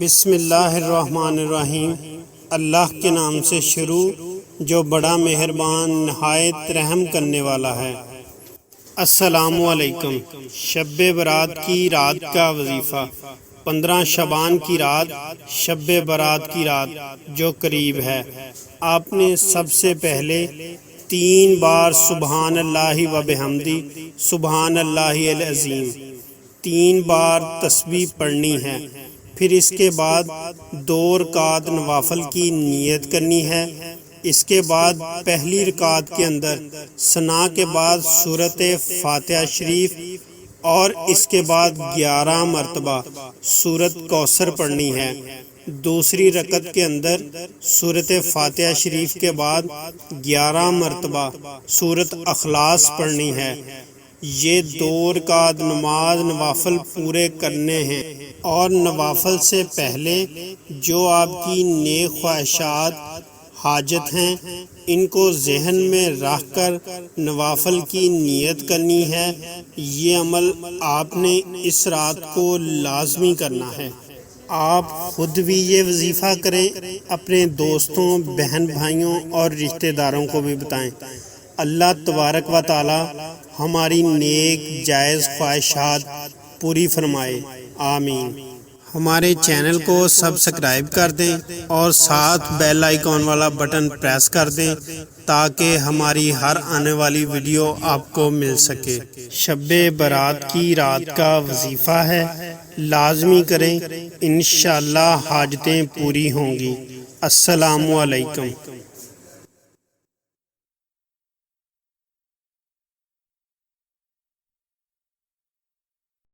بسم اللہ الرحمن الرحیم۔ اللہ کے نام سے شروع جو بڑا مہربان نہایت رحم کرنے والا ہے۔ السلام علیکم۔ شب برات کی رات کا وظیفہ 15 شعبان کی رات، شب برات کی رات جو قریب ہے، آپ نے سب سے پہلے 3 بار سبحان اللہ و بحمدی سبحان اللہ العظیم 3 بار تسبیح پڑھنی ہے۔ پھر اس کے بعد 2 رکعت نوافل کی نیت کرنی ہے۔ اس کے بعد پہلی رکعت کے اندر ثنا کے بعد سورۃ فاتحہ شریف اور اس کے بعد 11 مرتبہ سورۃ کوثر پڑھنی ہے۔ دوسری رکعت کے اندر سورۃ فاتحہ شریف کے بعد 11 مرتبہ سورۃ اخلاص پڑھنی ہے۔ یہ 2 رکعت نماز نوافل پورے کرنے ہیں، اور نوافل سے پہلے جو آپ کی نیک خواہشات حاجت ہیں ان کو ذہن میں رکھ کر نوافل کی نیت کرنی ہے۔ یہ عمل آپ نے اس رات کو لازمی کرنا ہے۔ آپ خود بھی یہ وظیفہ کریں، اپنے دوستوں، بہن بھائیوں اور رشتہ داروں کو بھی بتائیں۔ اللہ تبارک و تعالی ہماری نیک جائز خواہشات پوری فرمائے، آمین۔ ہمارے چینل کو سبسکرائب کر دیں اور ساتھ بیل آئیکن والا بٹن پریس کر دیں تاکہ ہماری ہر آنے والی ویڈیو آپ کو مل سکے۔ شب برات کی رات کا وظیفہ ہے، لازمی کریں، انشاءاللہ حاجتیں پوری ہوں گی۔ السلام علیکم۔